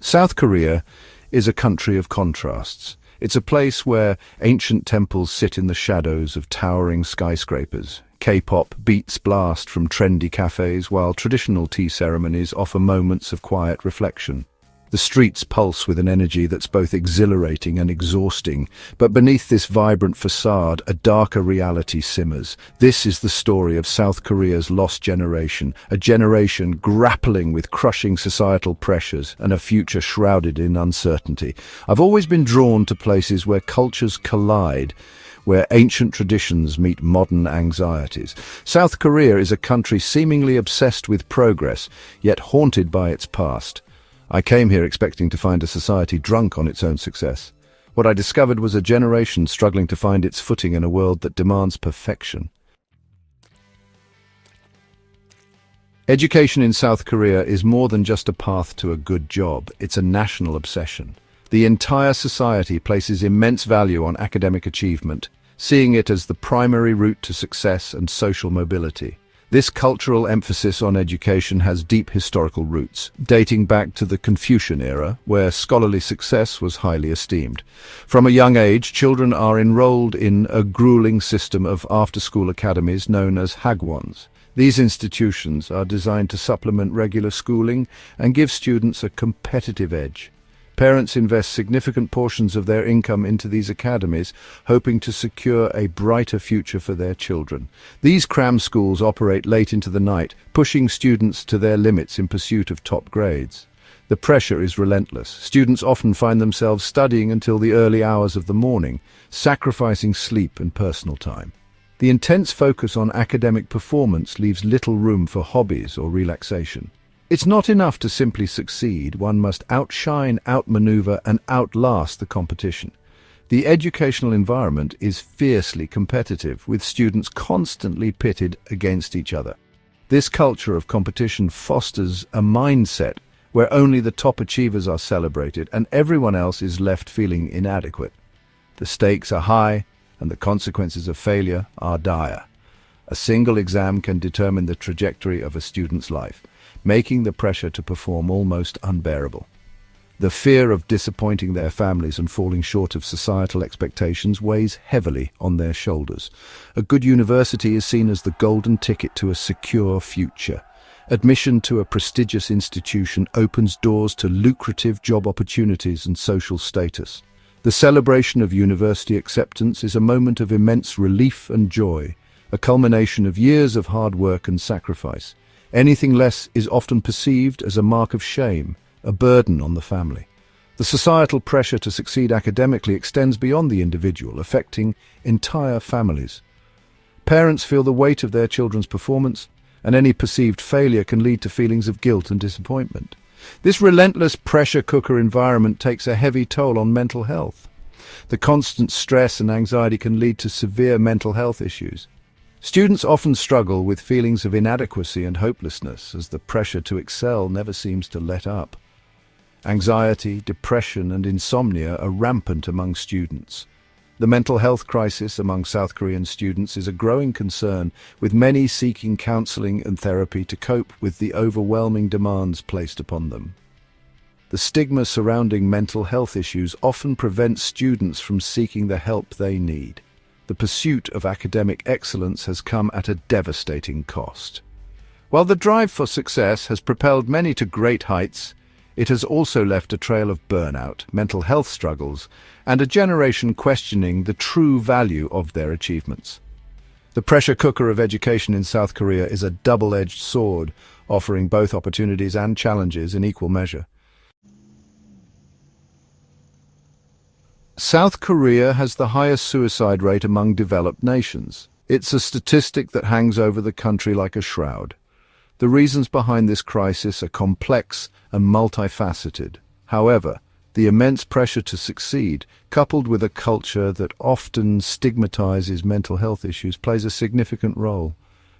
South Korea is a country of contrasts. It's a place where ancient temples sit in the shadows of towering skyscrapers. K-pop beats blast from trendy cafes, while traditional tea ceremonies offer moments of quiet reflection. The streets pulse with an energy that's both exhilarating and exhausting, but beneath this vibrant facade, a darker reality simmers. This is the story of South Korea's lost generation, a generation grappling with crushing societal pressures and a future shrouded in uncertainty. I've always been drawn to places where cultures collide, where ancient traditions meet modern anxieties. South Korea is a country seemingly obsessed with progress, yet haunted by its past. I came here expecting to find a society drunk on its own success. What I discovered was a generation struggling to find its footing in a world that demands perfection. Education in South Korea is more than just a path to a good job. It's a national obsession. The entire society places immense value on academic achievement, seeing it as the primary route to success and social mobility. This cultural emphasis on education has deep historical roots, dating back to the Confucian era, where scholarly success was highly esteemed. From a young age, children are enrolled in a grueling system of after-school academies known as hagwons. These institutions are designed to supplement regular schooling and give students a competitive edge. Parents invest significant portions of their income into these academies, hoping to secure a brighter future for their children. These cram schools operate late into the night, pushing students to their limits in pursuit of top grades. The pressure is relentless. Students often find themselves studying until the early hours of the morning, sacrificing sleep and personal time. The intense focus on academic performance leaves little room for hobbies or relaxation. It's not enough to simply succeed. One must outshine, outmaneuver, and outlast the competition. The educational environment is fiercely competitive, with students constantly pitted against each other. This culture of competition fosters a mindset where only the top achievers are celebrated and everyone else is left feeling inadequate. The stakes are high, and the consequences of failure are dire. A single exam can determine the trajectory of a student's life, making the pressure to perform almost unbearable. The fear of disappointing their families and falling short of societal expectations weighs heavily on their shoulders. A good university is seen as the golden ticket to a secure future. Admission to a prestigious institution opens doors to lucrative job opportunities and social status. The celebration of university acceptance is a moment of immense relief and joy, a culmination of years of hard work and sacrifice. Anything less is often perceived as a mark of shame, a burden on the family. The societal pressure to succeed academically extends beyond the individual, affecting entire families. Parents feel the weight of their children's performance, and any perceived failure can lead to feelings of guilt and disappointment. This relentless pressure cooker environment takes a heavy toll on mental health. The constant stress and anxiety can lead to severe mental health issues. Students often struggle with feelings of inadequacy and hopelessness, as the pressure to excel never seems to let up. Anxiety, depression, and insomnia are rampant among students. The mental health crisis among South Korean students is a growing concern, with many seeking counseling and therapy to cope with the overwhelming demands placed upon them. The stigma surrounding mental health issues often prevents students from seeking the help they need. The pursuit of academic excellence has come at a devastating cost. While the drive for success has propelled many to great heights, it has also left a trail of burnout, mental health struggles, and a generation questioning the true value of their achievements. The pressure cooker of education in South Korea is a double-edged sword, offering both opportunities and challenges in equal measure. South Korea has the highest suicide rate among developed nations. It's a statistic that hangs over the country like a shroud. The reasons behind this crisis are complex and multifaceted. However, the immense pressure to succeed, coupled with a culture that often stigmatizes mental health issues, plays a significant role.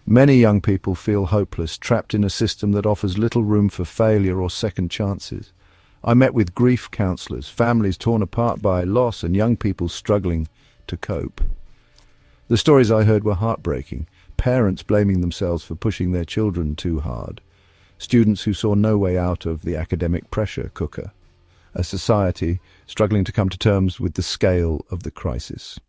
Many young people feel hopeless, trapped in a system that offers little room for failure or second chances. I met with grief counselors, families torn apart by loss, and young people struggling to cope. The stories I heard were heartbreaking. Parents blaming themselves for pushing their children too hard. Students who saw no way out of the academic pressure cooker. a society struggling to come to terms with the scale of the crisis.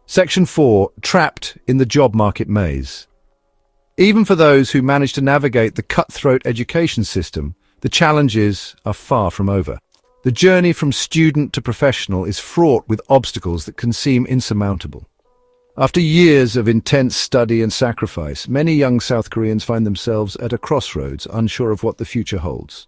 Section 4. Trapped in the job market maze. Even for those who manage to navigate the cutthroat education system, the challenges are far from over. The journey from student to professional is fraught with obstacles that can seem insurmountable. After years of intense study and sacrifice, many young South Koreans find themselves at a crossroads, unsure of what the future holds.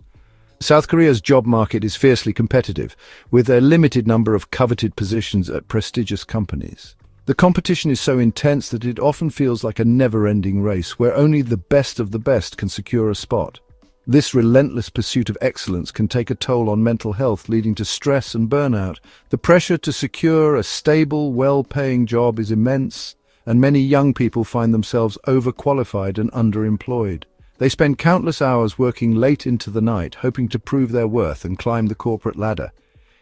South Korea's job market is fiercely competitive, with a limited number of coveted positions at prestigious companies. The competition is so intense that it often feels like a never-ending race where only the best of the best can secure a spot. This relentless pursuit of excellence can take a toll on mental health, leading to stress and burnout. The pressure to secure a stable, well-paying job is immense, and many young people find themselves overqualified and underemployed. They spend countless hours working late into the night, hoping to prove their worth and climb the corporate ladder.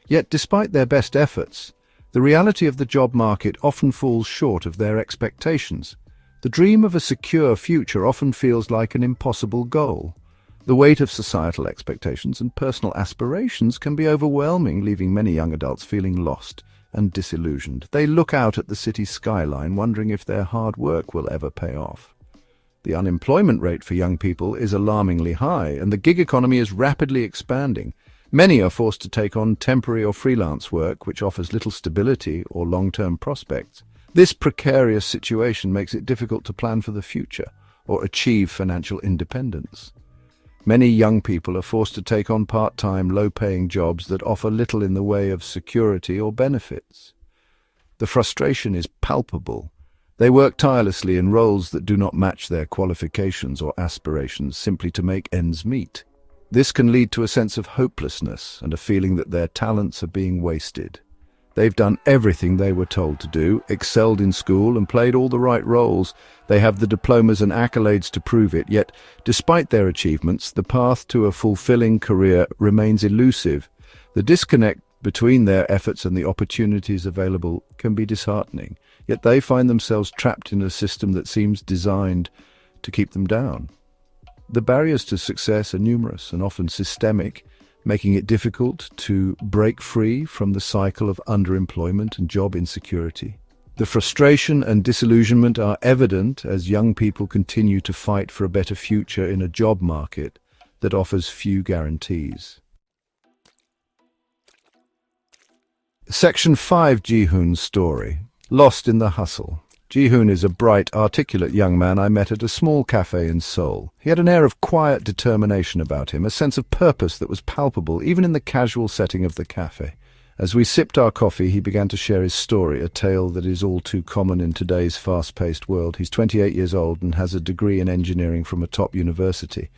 Yet, despite their best efforts, the reality of the job market often falls short of their expectations. The dream of a secure future often feels like an impossible goal. The weight of societal expectations and personal aspirations can be overwhelming, leaving many young adults feeling lost and disillusioned. They look out at the city's skyline, wondering if their hard work will ever pay off. The unemployment rate for young people is alarmingly high, and the gig economy is rapidly expanding. Many are forced to take on temporary or freelance work, which offers little stability or long-term prospects. This precarious situation makes it difficult to plan for the future or achieve financial independence. Many young people are forced to take on part-time, low-paying jobs that offer little in the way of security or benefits. The frustration is palpable. They work tirelessly in roles that do not match their qualifications or aspirations simply to make ends meet. This can lead to a sense of hopelessness and a feeling that their talents are being wasted. They've done everything they were told to do, excelled in school and played all the right roles. They have the diplomas and accolades to prove it, yet despite their achievements, the path to a fulfilling career remains elusive. The disconnect between their efforts and the opportunities available can be disheartening, yet they find themselves trapped in a system that seems designed to keep them down. The barriers to success are numerous and often systemic, making it difficult to break free from the cycle of underemployment and job insecurity. The frustration and disillusionment are evident as young people continue to fight for a better future in a job market that offers few guarantees. Section 5. Ji-hoon's story. Lost in the hustle. Ji-hoon is a bright, articulate young man I met at a small cafe in Seoul. He had an air of quiet determination about him, a sense of purpose that was palpable even in the casual setting of the cafe. As we sipped our coffee, he began to share his story, a tale that is all too common in today's fast-paced world. He's 28 years old and has a degree in engineering from a top university.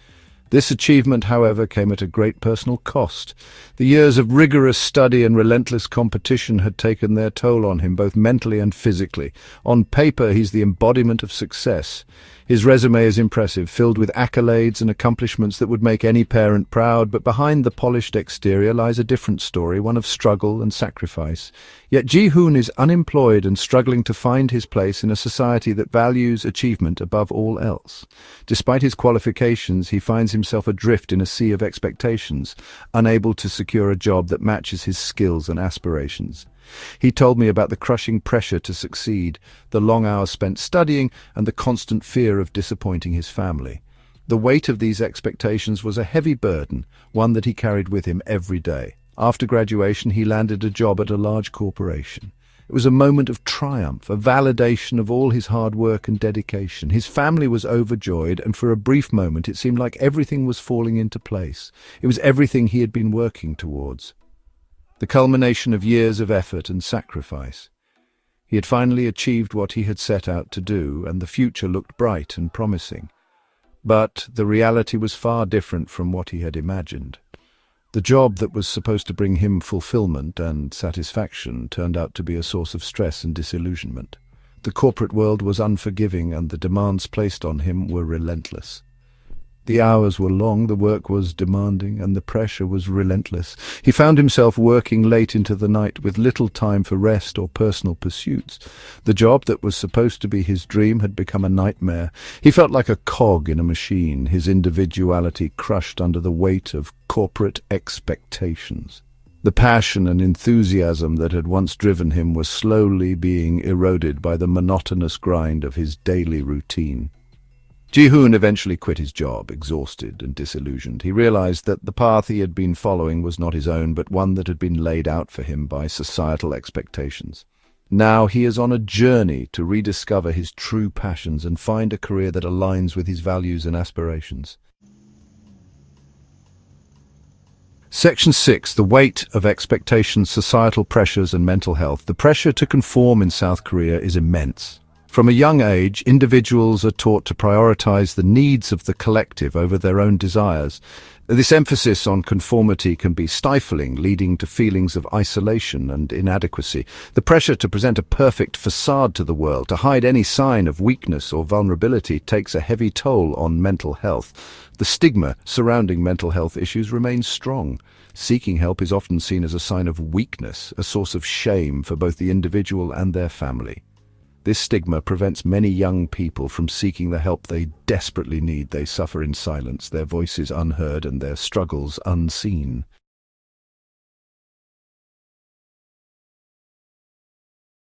This achievement, however, came at a great personal cost. The years of rigorous study and relentless competition had taken their toll on him, both mentally and physically. On paper, he's the embodiment of success. His resume is impressive, filled with accolades and accomplishments that would make any parent proud, but behind the polished exterior lies a different story, one of struggle and sacrifice. Yet Ji-hoon is unemployed and struggling to find his place in a society that values achievement above all else. Despite his qualifications, he finds himself adrift in a sea of expectations, unable to secure a job that matches his skills and aspirations. He told me about the crushing pressure to succeed, the long hours spent studying, and the constant fear of disappointing his family. The weight of these expectations was a heavy burden, one that he carried with him every day. After graduation, he landed a job at a large corporation. It was a moment of triumph, a validation of all his hard work and dedication. His family was overjoyed, and for a brief moment it seemed like everything was falling into place. It was everything he had been working towards. The culmination of years of effort and sacrifice. He had finally achieved what he had set out to do, and the future looked bright and promising. But the reality was far different from what he had imagined. The job that was supposed to bring him fulfillment and satisfaction turned out to be a source of stress and disillusionment. The corporate world was unforgiving, and the demands placed on him were relentless. The hours were long, the work was demanding, and the pressure was relentless. He found himself working late into the night with little time for rest or personal pursuits. The job that was supposed to be his dream had become a nightmare. He felt like a cog in a machine, his individuality crushed under the weight of corporate expectations. The passion and enthusiasm that had once driven him were slowly being eroded by the monotonous grind of his daily routine. Ji-hoon eventually quit his job, exhausted and disillusioned. He realized that the path he had been following was not his own, but one that had been laid out for him by societal expectations. Now he is on a journey to rediscover his true passions and find a career that aligns with his values and aspirations. Section 6. The weight of expectations, societal pressures and mental health. The pressure to conform in South Korea is immense. From a young age, individuals are taught to prioritize the needs of the collective over their own desires. This emphasis on conformity can be stifling, leading to feelings of isolation and inadequacy. The pressure to present a perfect facade to the world, to hide any sign of weakness or vulnerability, takes a heavy toll on mental health. The stigma surrounding mental health issues remains strong. Seeking help is often seen as a sign of weakness, a source of shame for both the individual and their family. This stigma prevents many young people from seeking the help they desperately need. They suffer in silence, their voices unheard and their struggles unseen.